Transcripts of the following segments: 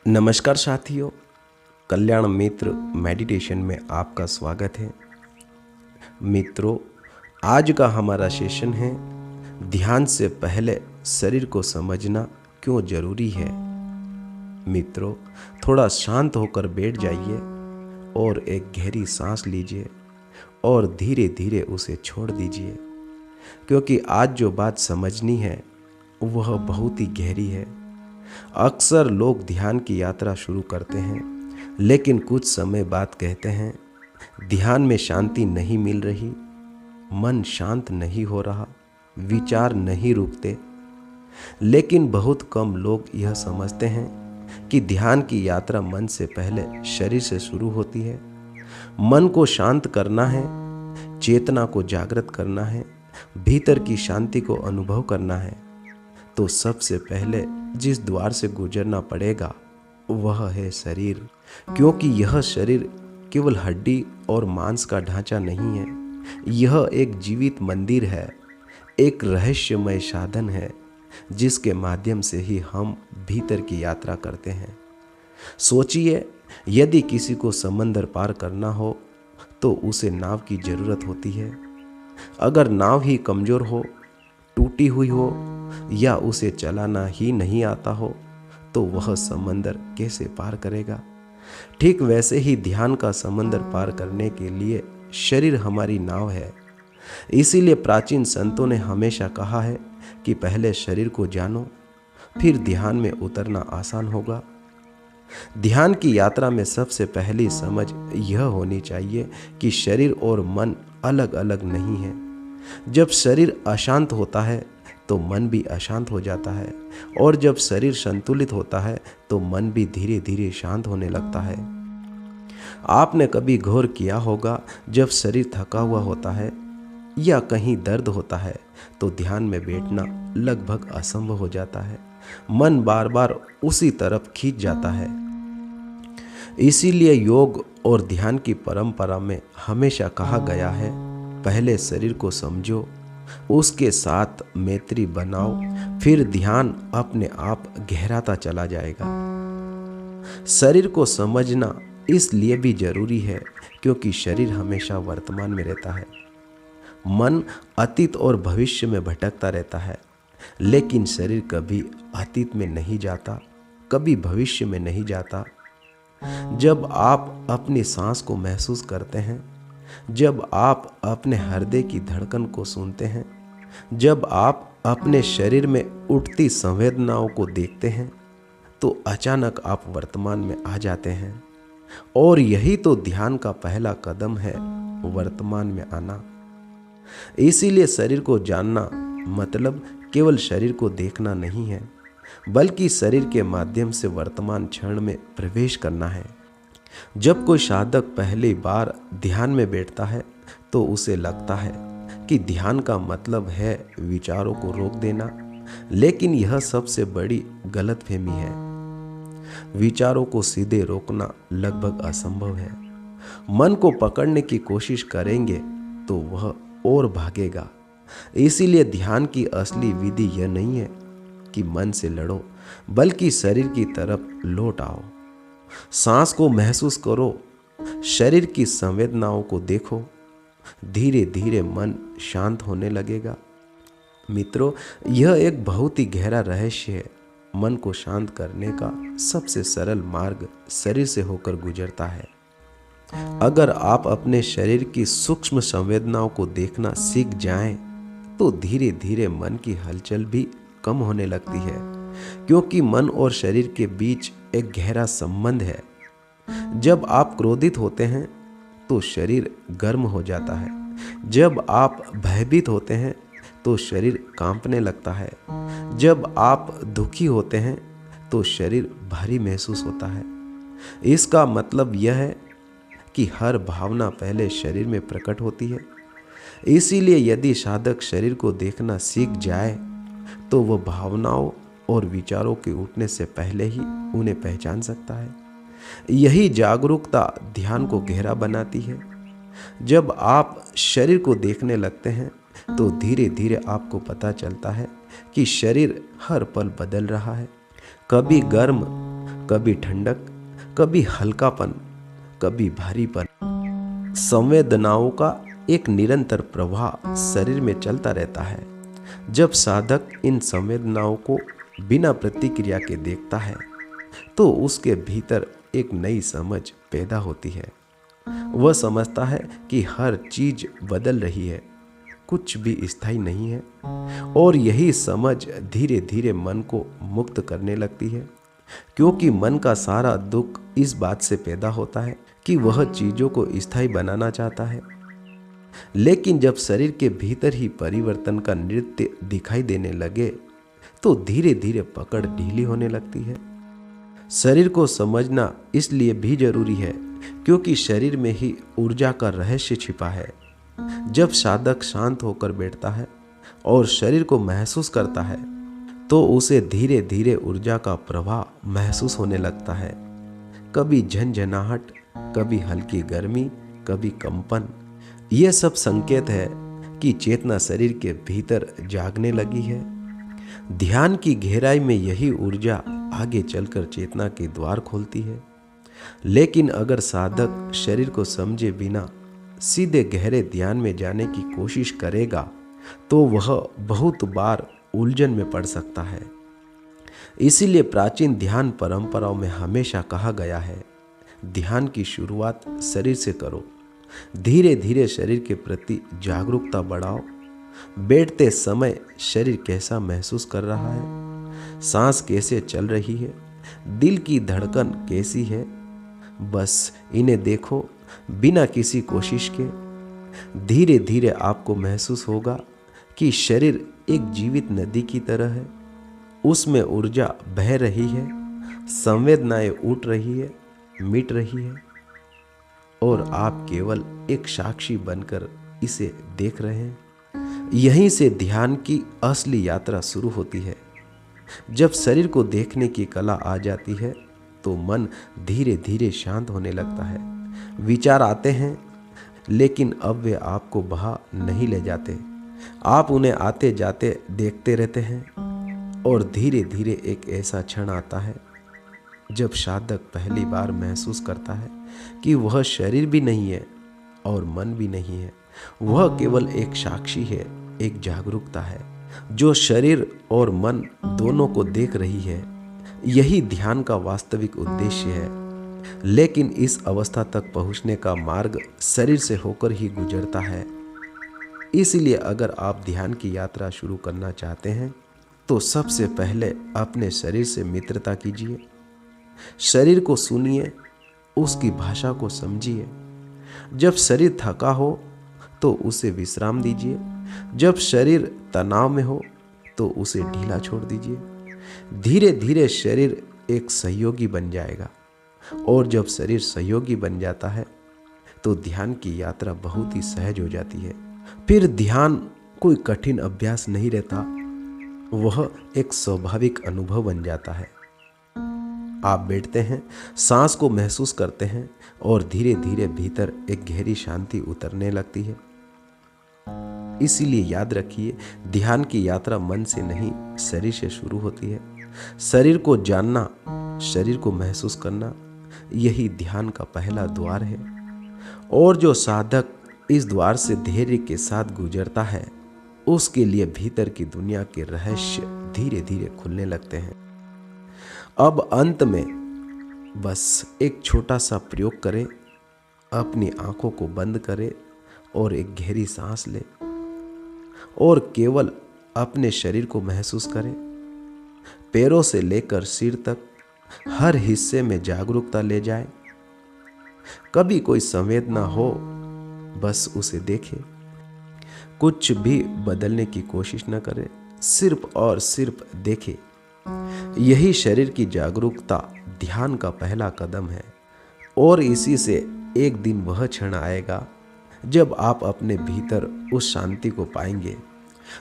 नमस्कार साथियों, कल्याण मित्र मेडिटेशन में आपका स्वागत है। मित्रों, आज का हमारा सेशन है ध्यान से पहले शरीर को समझना क्यों जरूरी है। मित्रों, थोड़ा शांत होकर बैठ जाइए और एक गहरी सांस लीजिए और धीरे धीरे उसे छोड़ दीजिए, क्योंकि आज जो बात समझनी है वह बहुत ही गहरी है। अक्सर लोग ध्यान की यात्रा शुरू करते हैं, लेकिन कुछ समय बाद कहते हैं ध्यान में शांति नहीं मिल रही, मन शांत नहीं हो रहा, विचार नहीं रुकते। लेकिन बहुत कम लोग यह समझते हैं कि ध्यान की यात्रा मन से पहले शरीर से शुरू होती है। मन को शांत करना है, चेतना को जागृत करना है, भीतर की शांति को अनुभव करना है, तो सबसे पहले जिस द्वार से गुजरना पड़ेगा वह है शरीर। क्योंकि यह शरीर केवल हड्डी और मांस का ढांचा नहीं है, यह एक जीवित मंदिर है, एक रहस्यमय साधन है जिसके माध्यम से ही हम भीतर की यात्रा करते हैं। सोचिए, यदि किसी को समंदर पार करना हो तो उसे नाव की जरूरत होती है। अगर नाव ही कमजोर हो, टूटी हुई हो या उसे चलाना ही नहीं आता हो तो वह समंदर कैसे पार करेगा। ठीक वैसे ही ध्यान का समंदर पार करने के लिए शरीर हमारी नाव है। इसीलिए प्राचीन संतों ने हमेशा कहा है कि पहले शरीर को जानो, फिर ध्यान में उतरना आसान होगा। ध्यान की यात्रा में सबसे पहली समझ यह होनी चाहिए कि शरीर और मन अलग अलग नहीं है। जब शरीर अशांत होता है तो मन भी अशांत हो जाता है, और जब शरीर संतुलित होता है तो मन भी धीरे धीरे शांत होने लगता है। आपने कभी गौर किया होगा, जब शरीर थका हुआ होता है या कहीं दर्द होता है तो ध्यान में बैठना लगभग असंभव हो जाता है। मन बार बार उसी तरफ खींच जाता है। इसीलिए योग और ध्यान की परंपरा में हमेशा कहा गया है, पहले शरीर को समझो, उसके साथ मैत्री बनाओ, फिर ध्यान अपने आप गहराता चला जाएगा। शरीर को समझना इसलिए भी जरूरी है क्योंकि शरीर हमेशा वर्तमान में रहता है। मन अतीत और भविष्य में भटकता रहता है, लेकिन शरीर कभी अतीत में नहीं जाता, कभी भविष्य में नहीं जाता। जब आप अपनी सांस को महसूस करते हैं, जब आप अपने हृदय की धड़कन को सुनते हैं, जब आप अपने शरीर में उठती संवेदनाओं को देखते हैं, तो अचानक आप वर्तमान में आ जाते हैं। और यही तो ध्यान का पहला कदम है, वर्तमान में आना। इसीलिए शरीर को जानना मतलब केवल शरीर को देखना नहीं है, बल्कि शरीर के माध्यम से वर्तमान क्षण में प्रवेश करना है। जब कोई साधक पहली बार ध्यान में बैठता है तो उसे लगता है कि ध्यान का मतलब है विचारों को रोक देना, लेकिन यह सबसे बड़ी गलतफहमी है। विचारों को सीधे रोकना लगभग असंभव है। मन को पकड़ने की कोशिश करेंगे तो वह और भागेगा। इसीलिए ध्यान की असली विधि यह नहीं है कि मन से लड़ो, बल्कि शरीर की तरफ लौट आओ। सांस को महसूस करो, शरीर की संवेदनाओं को देखो, धीरे धीरे मन शांत होने लगेगा। मित्रों, यह एक बहुत ही गहरा रहस्य है। मन को शांत करने का सबसे सरल मार्ग शरीर से होकर गुजरता है। अगर आप अपने शरीर की सूक्ष्म संवेदनाओं को देखना सीख जाएं, तो धीरे धीरे मन की हलचल भी कम होने लगती है, क्योंकि मन और शरीर के बीच एक गहरा संबंध है। जब आप क्रोधित होते हैं तो शरीर गर्म हो जाता है, जब आप भयभीत होते हैं तो शरीर कांपने लगता है, जब आप दुखी होते हैं तो शरीर भारी महसूस होता है। इसका मतलब यह है कि हर भावना पहले शरीर में प्रकट होती है। इसीलिए यदि साधक शरीर को देखना सीख जाए तो वह भावनाओं और विचारों के उठने से पहले ही उन्हें पहचान सकता है। यही जागरूकता ध्यान को गहरा बनाती है। जब आप शरीर को देखने लगते हैं तो धीरे धीरे आपको पता चलता है कि शरीर हर पल बदल रहा है, कभी गर्म, कभी ठंडक, कभी हल्कापन, कभी भारीपन। संवेदनाओं का एक निरंतर प्रवाह शरीर में चलता रहता है। जब साधक इन संवेदनाओं को बिना प्रतिक्रिया के देखता है तो उसके भीतर एक नई समझ पैदा होती है। वह समझता है कि हर चीज बदल रही है, कुछ भी स्थायी नहीं है। और यही समझ धीरे धीरे मन को मुक्त करने लगती है, क्योंकि मन का सारा दुख इस बात से पैदा होता है कि वह चीजों को स्थायी बनाना चाहता है। लेकिन जब शरीर के भीतर ही परिवर्तन का नृत्य दिखाई देने लगे तो धीरे धीरे पकड़ ढीली होने लगती है। शरीर को समझना इसलिए भी जरूरी है क्योंकि शरीर में ही ऊर्जा का रहस्य छिपा है। जब साधक शांत होकर बैठता है और शरीर को महसूस करता है तो उसे धीरे धीरे ऊर्जा का प्रवाह महसूस होने लगता है। कभी झनझनाहट, कभी हल्की गर्मी, कभी कंपन। यह सब संकेत है कि चेतना शरीर के भीतर जागने लगी है। ध्यान की गहराई में यही ऊर्जा आगे चलकर चेतना के द्वार खोलती है। लेकिन अगर साधक शरीर को समझे बिना सीधे गहरे ध्यान में जाने की कोशिश करेगा तो वह बहुत बार उलझन में पड़ सकता है। इसीलिए प्राचीन ध्यान परंपराओं में हमेशा कहा गया है, ध्यान की शुरुआत शरीर से करो। धीरे धीरे शरीर के प्रति जागरूकता बढ़ाओ। बैठते समय शरीर कैसा महसूस कर रहा है, सांस कैसे चल रही है, दिल की धड़कन कैसी है, बस इन्हें देखो बिना किसी कोशिश के। धीरे धीरे आपको महसूस होगा कि शरीर एक जीवित नदी की तरह है। उसमें ऊर्जा बह रही है, संवेदनाएं उठ रही है, मिट रही है और आप केवल एक साक्षी बनकर इसे देख रहे हैं। यहीं से ध्यान की असली यात्रा शुरू होती है। जब शरीर को देखने की कला आ जाती है तो मन धीरे धीरे शांत होने लगता है। विचार आते हैं लेकिन अब वे आपको बहा नहीं ले जाते। आप उन्हें आते जाते देखते रहते हैं और धीरे धीरे एक ऐसा क्षण आता है जब साधक पहली बार महसूस करता है कि वह शरीर भी नहीं है और मन भी नहीं है। वह केवल एक साक्षी है, एक जागरूकता है जो शरीर और मन दोनों को देख रही है। यही ध्यान का वास्तविक उद्देश्य है। लेकिन इस अवस्था तक पहुंचने का मार्ग शरीर से होकर ही गुजरता है। इसलिए अगर आप ध्यान की यात्रा शुरू करना चाहते हैं तो सबसे पहले अपने शरीर से मित्रता कीजिए। शरीर को सुनिए, उसकी भाषा को समझिए। जब शरीर थका हो तो उसे विश्राम दीजिए। जब शरीर तनाव में हो तो उसे ढीला छोड़ दीजिए। धीरे धीरे शरीर एक सहयोगी बन जाएगा और जब शरीर सहयोगी बन जाता है तो ध्यान की यात्रा बहुत ही सहज हो जाती है। फिर ध्यान कोई कठिन अभ्यास नहीं रहता, वह एक स्वाभाविक अनुभव बन जाता है। आप बैठते हैं, सांस को महसूस करते हैं और धीरे धीरे भीतर एक गहरी शांति उतरने लगती है। इसीलिए याद रखिए, ध्यान की यात्रा मन से नहीं शरीर से शुरू होती है। शरीर को जानना, शरीर को महसूस करना, यही ध्यान का पहला द्वार है। और जो साधक इस द्वार से धैर्य के साथ गुजरता है उसके लिए भीतर की दुनिया के रहस्य धीरे धीरे खुलने लगते हैं। अब अंत में बस एक छोटा सा प्रयोग करें। अपनी आंखों को बंद करें और एक गहरी सांस लें और केवल अपने शरीर को महसूस करें। पैरों से लेकर सिर तक हर हिस्से में जागरूकता ले जाएं। कभी कोई संवेदना हो बस उसे देखें। कुछ भी बदलने की कोशिश न करें, सिर्फ और सिर्फ देखें। यही शरीर की जागरूकता ध्यान का पहला कदम है। और इसी से एक दिन वह क्षण आएगा जब आप अपने भीतर उस शांति को पाएंगे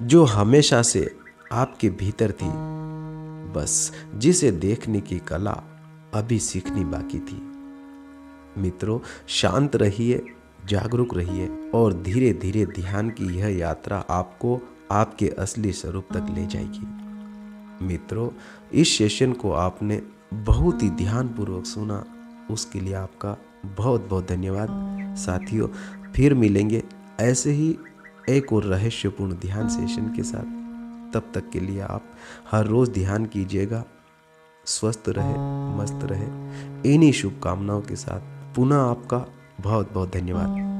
जो हमेशा से आपके भीतर थी, बस जिसे देखने की कला अभी सीखनी बाकी थी। मित्रों, शांत रहिए, जागरूक रहिए और धीरे धीरे ध्यान की यह यात्रा आपको आपके असली स्वरूप तक ले जाएगी। मित्रों, इस सेशन को आपने बहुत ही ध्यानपूर्वक सुना, उसके लिए आपका बहुत बहुत धन्यवाद। साथियों, फिर मिलेंगे ऐसे ही एक और रहस्यपूर्ण ध्यान सेशन के साथ। तब तक के लिए आप हर रोज़ ध्यान कीजिएगा। स्वस्थ रहे, मस्त रहे, इन्हीं शुभकामनाओं के साथ पुनः आपका बहुत बहुत धन्यवाद।